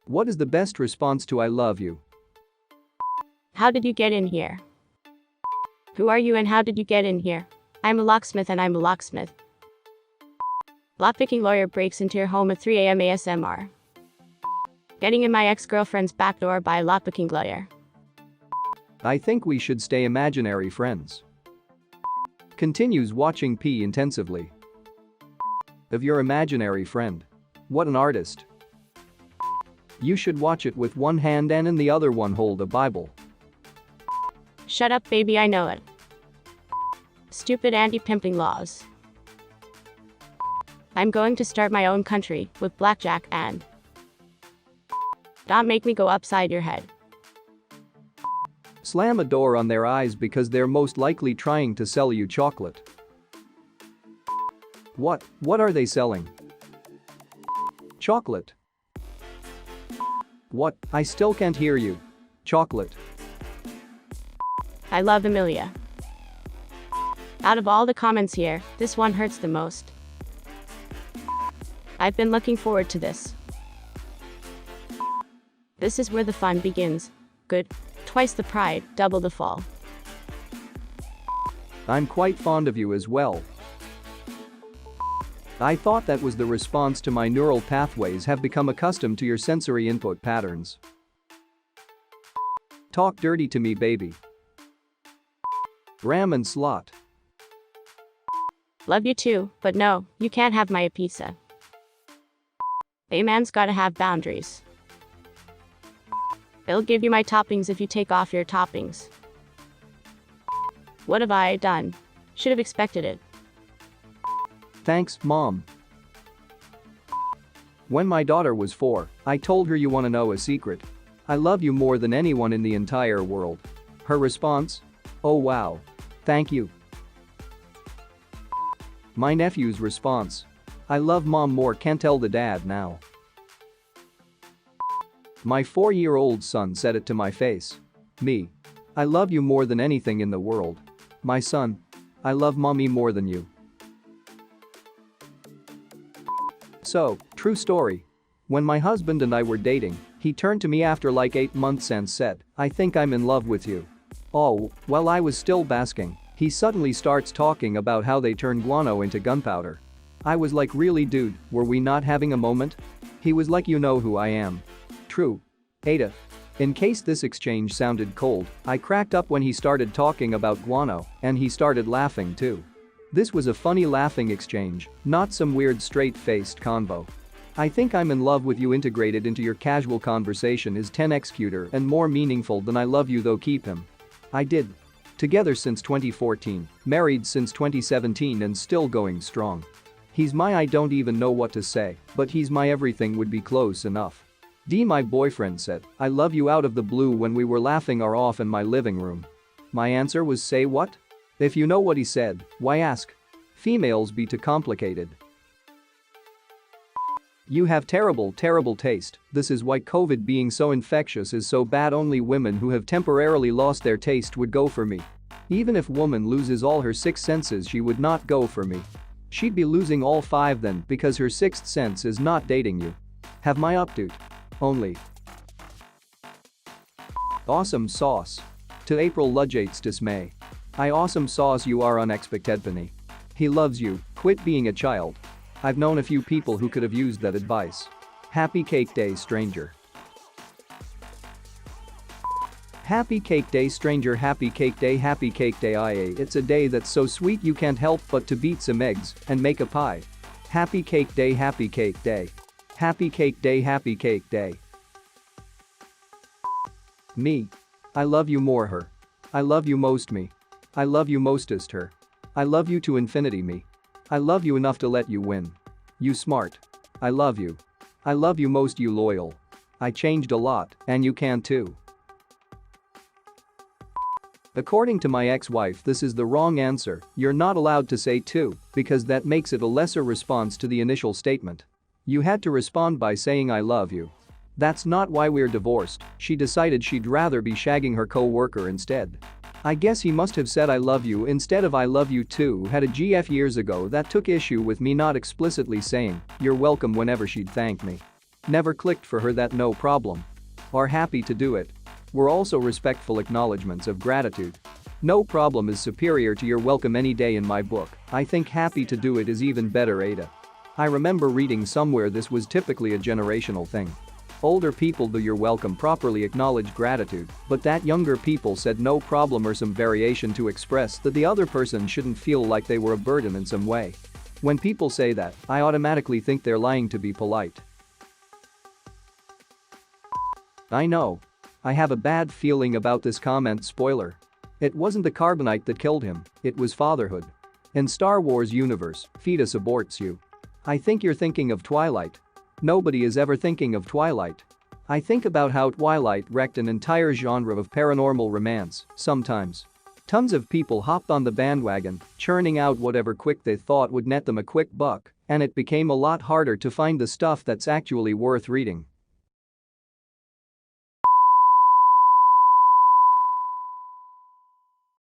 What is the best response to I love you? How did you get in here? Who are you and how did you get in here? I'm a locksmith and I'm a locksmith. Lockpicking lawyer breaks into your home at 3 a.m. ASMR. Getting in my ex-girlfriend's back door by a lockpicking lawyer. I think we should stay imaginary friends. Continues watching P intensively. Of your imaginary friend. What an artist. You should watch it with one hand and in the other one hold a Bible. Shut up, baby, I know it. Stupid anti-pimping laws. I'm going to start my own country with blackjack and. Don't make me go upside your head. Slam a door on their eyes because they're most likely trying to sell you chocolate. What are they selling? Chocolate. What? I still can't hear you. Chocolate. I love Amelia. Out of all the comments here, this one hurts the most. I've been looking forward to this. This is where the fun begins. Good. Twice the pride, double the fall. I'm quite fond of you as well. I thought that was the response to my neural pathways have become accustomed to your sensory input patterns. Talk dirty to me, baby. Ram and slot. Love you too, but no, you can't have my pizza. A man's gotta have boundaries. I'll give you my toppings if you take off your toppings. What have I done? Should have expected it. Thanks, Mom. When my daughter was 4, I told her you wanna know a secret. I love you more than anyone in the entire world. Her response? Oh wow. Thank you. My nephew's response. I love Mom more, can't tell the dad now. My 4-year-old son said it to my face. Me. I love you more than anything in the world. My son. I love Mommy more than you. So, true story. When my husband and I were dating, he turned to me after like 8 months and said, I think I'm in love with you. Oh, while I was still basking, he suddenly starts talking about how they turn guano into gunpowder. I was like, really dude, were we not having a moment? He was like, you know who I am. True. Ada. In case this exchange sounded cold, I cracked up when he started talking about guano, and he started laughing too. This was a funny laughing exchange, not some weird straight-faced convo. I think I'm in love with you integrated into your casual conversation is 10x cuter and more meaningful than I love you though keep him. I did. Together since 2014, married since 2017 and still going strong. He's my I don't even know what to say, but he's my everything would be close enough. My boyfriend said, I love you out of the blue when we were laughing our off in my living room. My answer was say what? If you know what he said, why ask? Females be too complicated. You have terrible taste, this is why COVID being so infectious is so bad only women who have temporarily lost their taste would go for me. Even if woman loses all her 6 senses she would not go for me. She'd be losing all 5 then because her 6th sense is not dating you. Have my update. Only. Awesome sauce. To April Ludgate's dismay. I awesome sauce you are unexpected Penny. He loves you, quit being a child. I've known a few people who could have used that advice. Happy Cake Day stranger. Happy Cake Day stranger happy cake day IA it's a day that's so sweet you can't help but to beat some eggs and make a pie. Happy Cake Day happy cake day. Happy Cake Day happy cake day. Me. I love you more her. I love you most me. I love you mostest her. I love you to infinity me. I love you enough to let you win. You smart. I love you. I love you most you loyal. I changed a lot, and you can too. According to my ex-wife this is the wrong answer, you're not allowed to say too, because that makes it a lesser response to the initial statement. You had to respond by saying I love you. That's not why we're divorced, she decided she'd rather be shagging her co-worker instead. I guess he must have said I love you instead of I love you too had a GF years ago that took issue with me not explicitly saying, you're welcome whenever she'd thank me. Never clicked for her, that no problem. Are happy to do it. Were also respectful acknowledgements of gratitude. No problem is superior to you're welcome any day in my book. I think happy to do it is even better, Ada. I remember reading somewhere this was typically a generational thing. Older people do you're welcome properly acknowledge gratitude, but that younger people said no problem or some variation to express that the other person shouldn't feel like they were a burden in some way. When people say that, I automatically think they're lying to be polite. I know. I have a bad feeling about this comment. Spoiler. It wasn't the carbonite that killed him, it was fatherhood. In Star Wars universe, fetus aborts you. I think you're thinking of Twilight. Nobody is ever thinking of Twilight. I think about how Twilight wrecked an entire genre of paranormal romance, sometimes. Tons of people hopped on the bandwagon, churning out whatever quick they thought would net them a quick buck, and it became a lot harder to find the stuff that's actually worth reading.